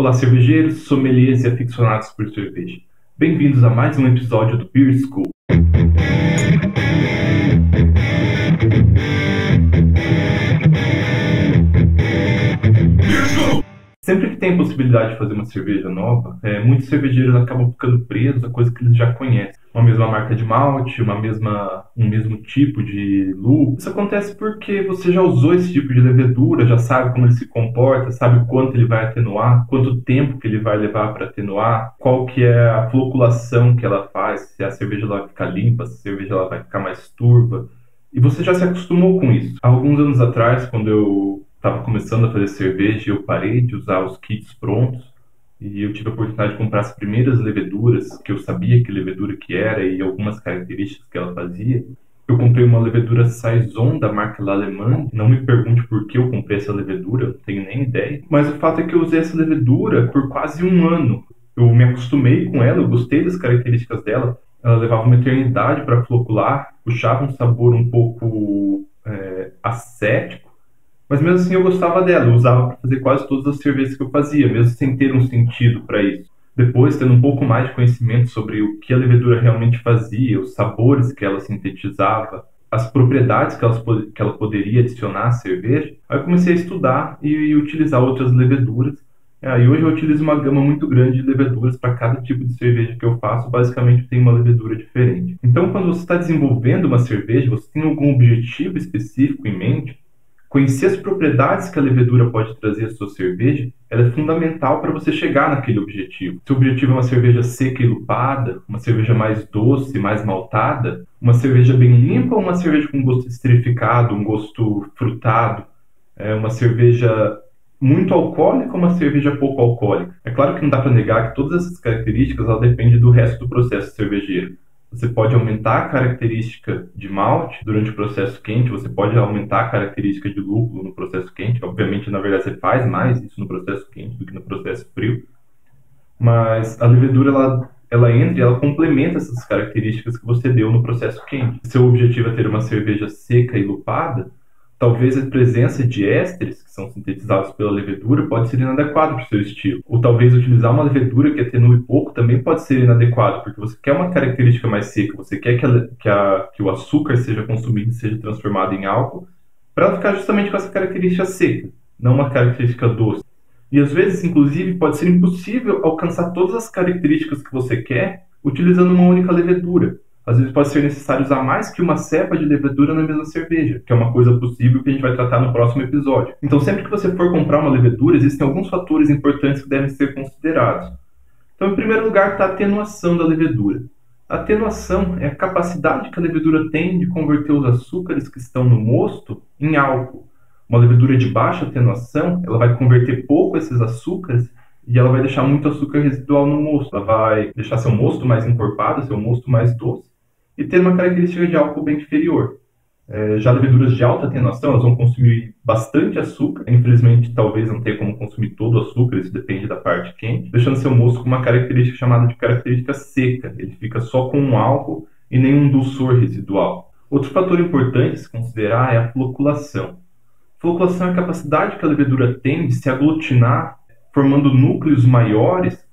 Olá, cervejeiros, sommeliers e aficionados por cerveja. Bem-vindos a mais um episódio do Beer School. Sempre que tem a possibilidade de fazer uma cerveja nova, muitos cervejeiros acabam ficando presos a coisa que eles já conhecem. Uma mesma marca de malte, um mesmo tipo de lúpulo. Isso acontece porque você já usou esse tipo de levedura, já sabe como ele se comporta, sabe o quanto ele vai atenuar, quanto tempo que ele vai levar para atenuar, qual que é a floculação que ela faz, se a cerveja ela vai ficar limpa, se a cerveja ela vai ficar mais turva. E você já se acostumou com isso. Há alguns anos atrás, quando eu estava começando a fazer cerveja, eu parei de usar os kits prontos e eu tive a oportunidade de comprar as primeiras leveduras, que eu sabia que levedura que era e algumas características que ela fazia. Eu comprei uma levedura Saison da marca L'Allemand. Não me pergunte por que eu comprei essa levedura, eu não tenho nem ideia. Mas o fato é que eu usei essa levedura por quase um ano. Eu me acostumei com ela, eu gostei das características dela. Ela levava uma eternidade para flocular, puxava um sabor um pouco acético. Mas mesmo assim eu gostava dela, eu usava para fazer quase todas as cervejas que eu fazia, mesmo sem ter um sentido para isso. Depois, tendo um pouco mais de conhecimento sobre o que a levedura realmente fazia, os sabores que ela sintetizava, as propriedades que ela poderia adicionar à cerveja, aí eu comecei a estudar e utilizar outras leveduras. E hoje eu utilizo uma gama muito grande de leveduras para cada tipo de cerveja que eu faço, basicamente tem uma levedura diferente. Então, quando você está desenvolvendo uma cerveja, você tem algum objetivo específico em mente, conhecer as propriedades que a levedura pode trazer à sua cerveja, ela é fundamental para você chegar naquele objetivo. Se o objetivo é uma cerveja seca e lupada, uma cerveja mais doce, mais maltada, uma cerveja bem limpa ou uma cerveja com gosto esterificado, um gosto frutado, uma cerveja muito alcoólica ou uma cerveja pouco alcoólica. É claro que não dá para negar que todas essas características ela dependem do resto do processo cervejeiro. Você pode aumentar a característica de malte durante o processo quente, você pode aumentar a característica de lúpulo no processo quente. Obviamente, na verdade, você faz mais isso no processo quente do que no processo frio. Mas a levedura, ela entra e ela complementa essas características que você deu no processo quente. Se o objetivo é ter uma cerveja seca e lupada, talvez a presença de ésteres, que são sintetizados pela levedura, pode ser inadequado para o seu estilo. Ou talvez utilizar uma levedura que atenue pouco também pode ser inadequado, porque você quer uma característica mais seca, você quer que o açúcar seja consumido e seja transformado em álcool, para ela ficar justamente com essa característica seca, não uma característica doce. E às vezes, inclusive, pode ser impossível alcançar todas as características que você quer utilizando uma única levedura. Às vezes pode ser necessário usar mais que uma cepa de levedura na mesma cerveja, que é uma coisa possível que a gente vai tratar no próximo episódio. Então, sempre que você for comprar uma levedura, existem alguns fatores importantes que devem ser considerados. Então, em primeiro lugar, está a atenuação da levedura. A atenuação é a capacidade que a levedura tem de converter os açúcares que estão no mosto em álcool. Uma levedura de baixa atenuação, ela vai converter pouco esses açúcares e ela vai deixar muito açúcar residual no mosto. Ela vai deixar seu mosto mais encorpado, seu mosto mais doce, e ter uma característica de álcool bem inferior. Já leveduras de alta atenuação, elas vão consumir bastante açúcar. Infelizmente, talvez não tenha como consumir todo o açúcar, isso depende da parte quente, deixando seu mosto com uma característica chamada de característica seca. Ele fica só com um álcool e nenhum dulçor residual. Outro fator importante a se considerar é a floculação. Floculação é a capacidade que a levedura tem de se aglutinar, formando núcleos maiores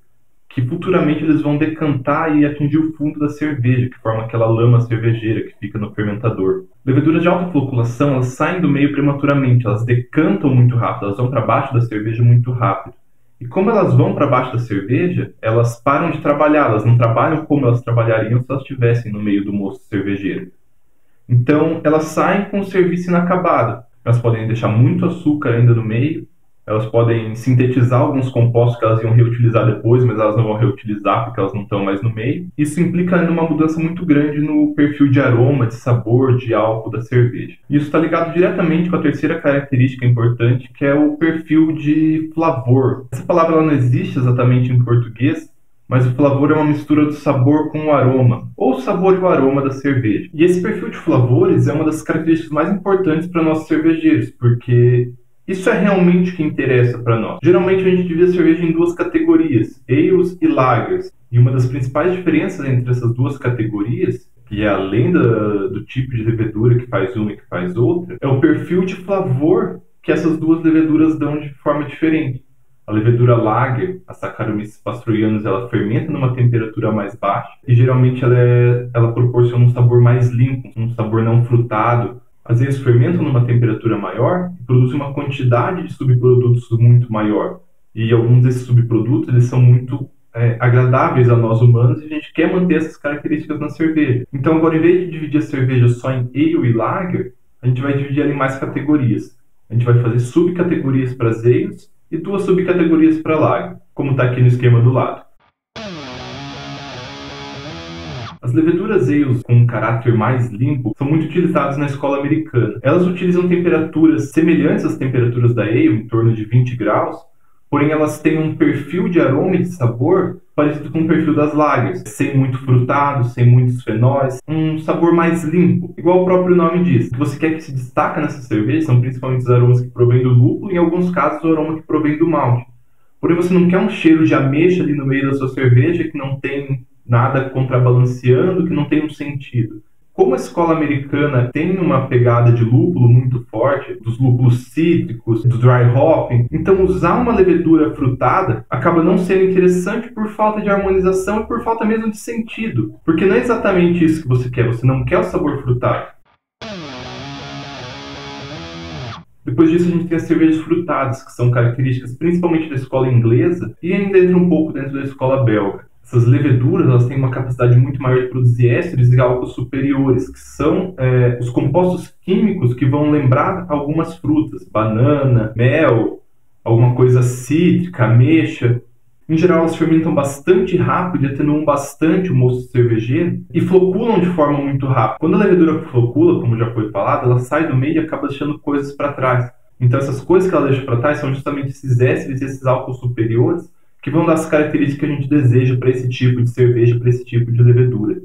que futuramente eles vão decantar e atingir o fundo da cerveja, que forma aquela lama cervejeira que fica no fermentador. Leveduras de alta floculação, elas saem do meio prematuramente, elas decantam muito rápido, elas vão para baixo da cerveja muito rápido. E como elas vão para baixo da cerveja, elas param de trabalhar, elas não trabalham como elas trabalhariam se elas estivessem no meio do mosto cervejeiro. Então, elas saem com o serviço inacabado. Elas podem deixar muito açúcar ainda no meio, elas podem sintetizar alguns compostos que elas iam reutilizar depois, mas elas não vão reutilizar porque elas não estão mais no meio. Isso implica numa mudança muito grande no perfil de aroma, de sabor, de álcool da cerveja. Isso está ligado diretamente com a terceira característica importante, que é o perfil de flavor. Essa palavra ela não existe exatamente em português, mas o flavor é uma mistura do sabor com o aroma, ou o sabor e o aroma da cerveja. E esse perfil de flavores é uma das características mais importantes para nós cervejeiros, porque isso é realmente o que interessa para nós. Geralmente a gente divide a cerveja em duas categorias, ales e lagers. E uma das principais diferenças entre essas duas categorias, que é além do tipo de levedura que faz uma e que faz outra, é o perfil de flavor que essas duas leveduras dão de forma diferente. A levedura Lager, a Saccharomyces pastorianus, ela fermenta numa temperatura mais baixa e geralmente ela proporciona um sabor mais limpo, um sabor não frutado. Às vezes fermentam numa temperatura maior e produzem uma quantidade de subprodutos muito maior. E alguns desses subprodutos eles são muito agradáveis a nós humanos e a gente quer manter essas características na cerveja. Então agora, em vez de dividir a cerveja só em ale e lager, a gente vai dividir ela em mais categorias. A gente vai fazer subcategorias para as ales e 2 subcategorias para lager, como está aqui no esquema do lado. As leveduras ales com um caráter mais limpo são muito utilizadas na escola americana. Elas utilizam temperaturas semelhantes às temperaturas da ale, em torno de 20 graus, porém elas têm um perfil de aroma e de sabor parecido com o perfil das lagers, sem muito frutado, sem muitos fenóis, um sabor mais limpo, igual o próprio nome diz. O que você quer que se destaca nessa cerveja são principalmente os aromas que provêm do lúpulo e, em alguns casos, o aroma que provém do malte. Porém, você não quer um cheiro de ameixa ali no meio da sua cerveja que não tem nada contrabalanceando, que não tem um sentido. Como a escola americana tem uma pegada de lúpulo muito forte, dos lúpulos cítricos, do dry hopping, então usar uma levedura frutada acaba não sendo interessante por falta de harmonização e por falta mesmo de sentido. Porque não é exatamente isso que você não quer o sabor frutado. Depois disso a gente tem as cervejas frutadas, que são características principalmente da escola inglesa e ainda entra um pouco dentro da escola belga. Essas leveduras elas têm uma capacidade muito maior de produzir ésteres e álcools superiores, que são os compostos químicos que vão lembrar algumas frutas, banana, mel, alguma coisa cítrica, ameixa. Em geral, elas fermentam bastante rápido e atenuam bastante o mosto cervejeiro e floculam de forma muito rápida. Quando a levedura flocula, como já foi falado, ela sai do meio e acaba deixando coisas para trás. Então, essas coisas que ela deixa para trás são justamente esses ésteres e esses álcools superiores que vão dar as características que a gente deseja para esse tipo de cerveja, para esse tipo de levedura.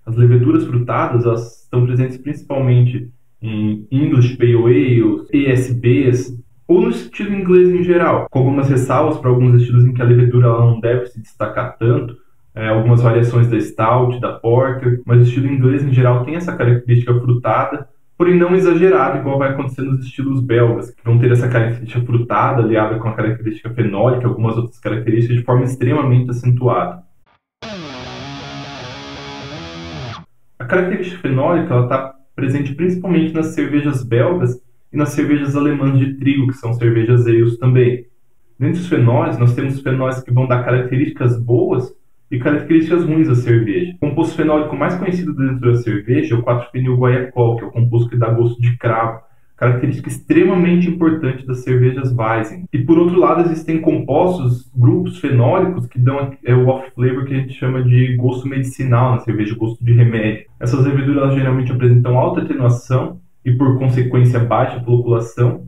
As leveduras frutadas elas estão presentes principalmente em English Pale Ales, ESBs, ou no estilo inglês em geral, com algumas ressalvas para alguns estilos em que a levedura ela não deve se destacar tanto, algumas variações da Stout, da Porter, mas o estilo inglês em geral tem essa característica frutada, porém não exagerado, igual vai acontecer nos estilos belgas, que vão ter essa característica frutada aliada com a característica fenólica e algumas outras características de forma extremamente acentuada. A característica fenólica está presente principalmente nas cervejas belgas e nas cervejas alemãs de trigo, que são cervejas ales também. Dentre os fenóis, nós temos fenóis que vão dar características boas e características ruins da cerveja. O composto fenólico mais conhecido dentro da cerveja é o 4-fenil-guaiacol, que é o composto que dá gosto de cravo, característica extremamente importante das cervejas Weizen. E por outro lado, existem compostos, grupos fenólicos que dão o off-flavor que a gente chama de gosto medicinal na cerveja, gosto de remédio. Essas leveduras geralmente apresentam alta atenuação e por consequência baixa floculação,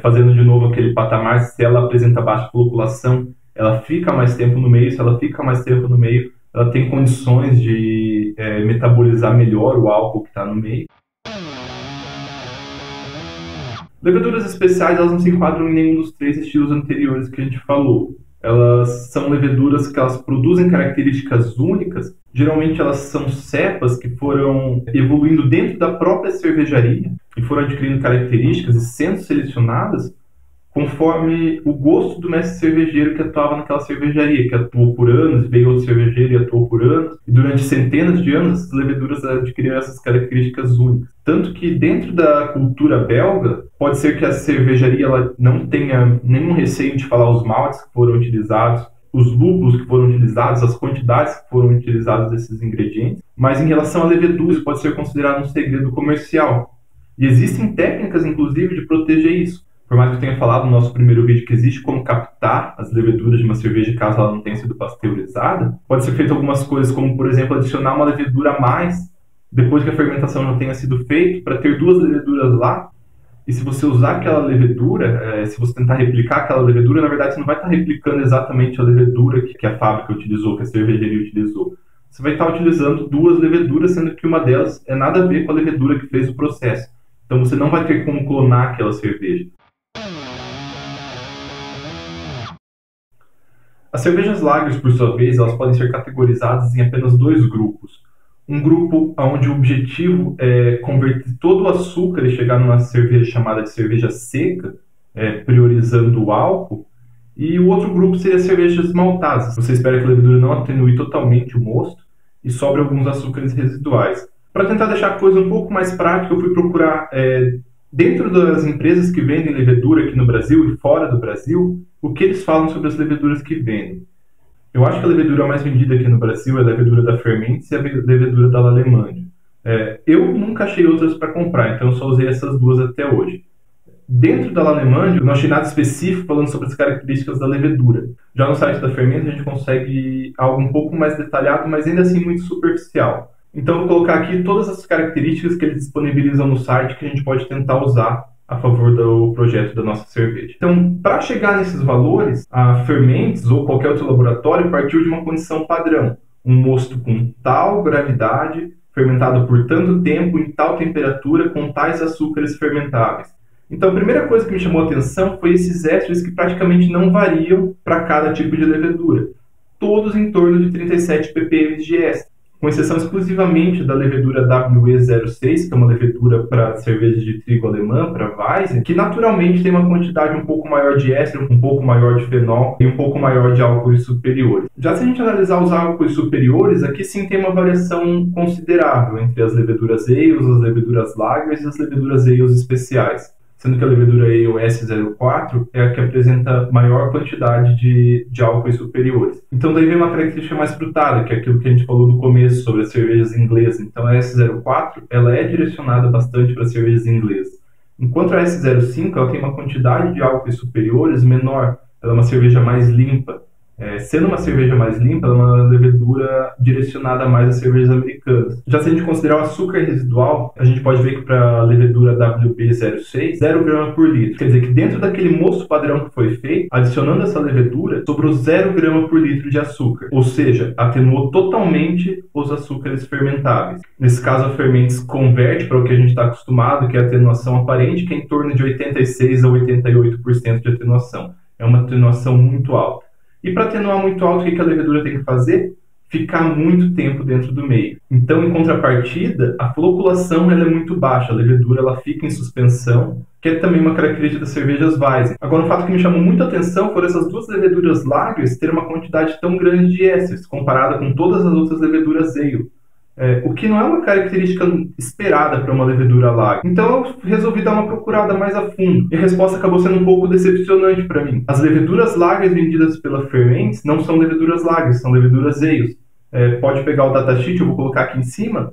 fazendo de novo aquele patamar. Se ela apresenta baixa floculação, ela fica mais tempo no meio. Se ela fica mais tempo no meio, ela tem condições de metabolizar melhor o álcool que está no meio. Leveduras especiais elas não se enquadram em nenhum dos 3 estilos anteriores que a gente falou. Elas são leveduras que elas produzem características únicas. Geralmente elas são cepas que foram evoluindo dentro da própria cervejaria e foram adquirindo características e sendo selecionadas conforme o gosto do mestre cervejeiro que atuava naquela cervejaria, que atuou por anos, veio outro cervejeiro e atuou por anos, e durante centenas de anos as leveduras adquiriram essas características únicas. Tanto que dentro da cultura belga, pode ser que a cervejaria ela não tenha nenhum receio de falar os maltes que foram utilizados, os lúpulos que foram utilizados, as quantidades que foram utilizadas desses ingredientes, mas em relação a leveduras pode ser considerado um segredo comercial. E existem técnicas, inclusive, de proteger isso. Por mais que eu tenha falado no nosso primeiro vídeo que existe como captar as leveduras de uma cerveja caso ela não tenha sido pasteurizada, pode ser feito algumas coisas, como por exemplo adicionar uma levedura a mais depois que a fermentação já tenha sido feita, para ter 2 leveduras lá. E se você usar aquela levedura, se você tentar replicar aquela levedura, na verdade você não vai estar replicando exatamente a levedura que a fábrica utilizou, que a cervejaria utilizou. Você vai estar utilizando 2 leveduras, sendo que uma delas é nada a ver com a levedura que fez o processo. Então você não vai ter como clonar aquela cerveja. As cervejas lagers, por sua vez, elas podem ser categorizadas em apenas 2 grupos. Um grupo onde o objetivo é converter todo o açúcar e chegar numa cerveja chamada de cerveja seca, priorizando o álcool, E o outro grupo seria cervejas maltadas. Você espera que a levedura não atenue totalmente o mosto e sobre alguns açúcares residuais. Para tentar deixar a coisa um pouco mais prática, eu fui procurar, dentro das empresas que vendem levedura aqui no Brasil e fora do Brasil, o que eles falam sobre as leveduras que vendem. Eu acho que a levedura mais vendida aqui no Brasil é a levedura da Fermentes e a levedura da Lallemand. Eu nunca achei outras para comprar, então eu só usei essas duas até hoje. Dentro da Lallemand, eu não achei nada específico falando sobre as características da levedura. Já no site da Fermentes, a gente consegue algo um pouco mais detalhado, mas ainda assim muito superficial. Então, eu vou colocar aqui todas as características que eles disponibilizam no site que a gente pode tentar usar a favor do projeto da nossa cerveja. Então, para chegar nesses valores, a Fermentes ou qualquer outro laboratório partiu de uma condição padrão. Um mosto com tal gravidade, fermentado por tanto tempo, em tal temperatura, com tais açúcares fermentáveis. Então, a primeira coisa que me chamou a atenção foi esses ésteres que praticamente não variam para cada tipo de levedura. Todos em torno de 37 ppm de éster, com exceção exclusivamente da levedura WE06, que é uma levedura para cerveja de trigo alemã, para Weizen, que naturalmente tem uma quantidade um pouco maior de éster, um pouco maior de fenol e um pouco maior de álcoois superiores. Já se a gente analisar os álcoois superiores, aqui sim tem uma variação considerável entre as leveduras ales, as leveduras lagers e as leveduras ales especiais, sendo que a levedura Ale S04 é a que apresenta maior quantidade de álcoois superiores. Então daí vem uma característica mais frutada, que é aquilo que a gente falou no começo sobre as cervejas inglesas. Então a S04 ela é direcionada bastante para as cervejas inglesas. Enquanto a S05 ela tem uma quantidade de álcoois superiores menor, ela é uma cerveja mais limpa. Sendo uma cerveja mais limpa, ela é uma levedura direcionada mais às cervejas americanas. Já se a gente considerar o açúcar residual, a gente pode ver que para a levedura WB06, 0 grama por litro. Quer dizer que dentro daquele mosto padrão que foi feito, adicionando essa levedura, sobrou 0 grama por litro de açúcar. Ou seja, atenuou totalmente os açúcares fermentáveis. Nesse caso, a Fermentes converte para o que a gente está acostumado, que é a atenuação aparente, que é em torno de 86% a 88% de atenuação. É uma atenuação muito alta. E para atenuar muito alto, o que a levedura tem que fazer? Ficar muito tempo dentro do meio. Então, em contrapartida, a floculação ela é muito baixa. A levedura ela fica em suspensão, que é também uma característica das cervejas Weizen. Agora, um fato que me chamou muito a atenção foram essas duas leveduras lagers terem uma quantidade tão grande de ésteres, comparada com todas as outras leveduras ale. O que não é uma característica esperada para uma levedura lager. Então eu resolvi dar uma procurada mais a fundo. E a resposta acabou sendo um pouco decepcionante para mim. As leveduras lagers vendidas pela Fermentes não são leveduras lagers, são leveduras ales. Pode pegar o datasheet, eu vou colocar aqui em cima.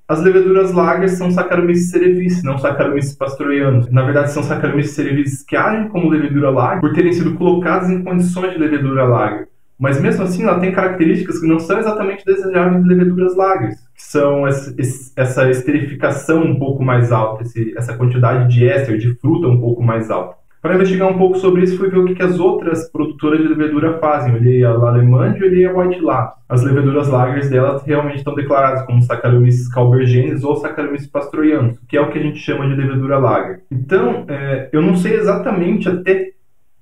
As leveduras lagers são Saccharomyces cerevisiae, não Saccharomyces pastorianus. Na verdade, são Saccharomyces cerevisiae que agem como levedura lager por terem sido colocadas em condições de levedura lager. Mas mesmo assim, ela tem características que não são exatamente desejáveis de leveduras lagers, que são essa esterificação um pouco mais alta, essa quantidade de éster, de fruta um pouco mais alta. Para investigar um pouco sobre isso, fui ver o que as outras produtoras de levedura fazem. Eu olhei a Lallemand e olhei a White Labs. As leveduras lagers delas realmente estão declaradas como Saccharomyces calbergenes ou Saccharomyces pastorianus, que é o que a gente chama de levedura lager. Então, eu não sei exatamente até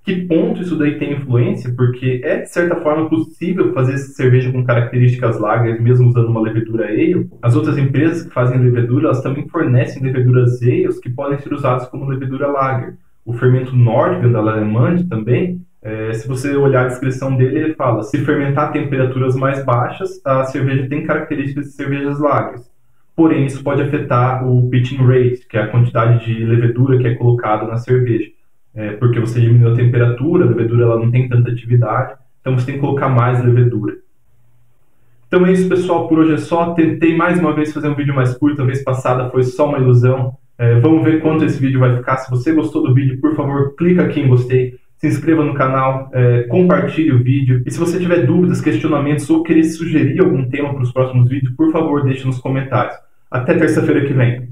que ponto isso daí tem influência, porque é de certa forma possível fazer cerveja com características lagers mesmo usando uma levedura ale. As outras empresas que fazem levedura, elas também fornecem leveduras ales que podem ser usadas como levedura lager. O fermento Nordgren da Lallemand também, se você olhar a descrição dele, ele fala: se fermentar a temperaturas mais baixas, a cerveja tem características de cervejas lagers. Porém, isso pode afetar o pitching rate, que é a quantidade de levedura que é colocada na cerveja. Porque você diminui a temperatura, a levedura ela não tem tanta atividade, então você tem que colocar mais levedura. Então é isso, pessoal, por hoje é só. Tentei mais uma vez fazer um vídeo mais curto, a vez passada foi só uma ilusão. Vamos ver quanto esse vídeo vai ficar. Se você gostou do vídeo, por favor, clica aqui em gostei, se inscreva no canal, compartilhe o vídeo. E se você tiver dúvidas, questionamentos ou querer sugerir algum tema para os próximos vídeos, por favor, deixe nos comentários. Até terça-feira que vem.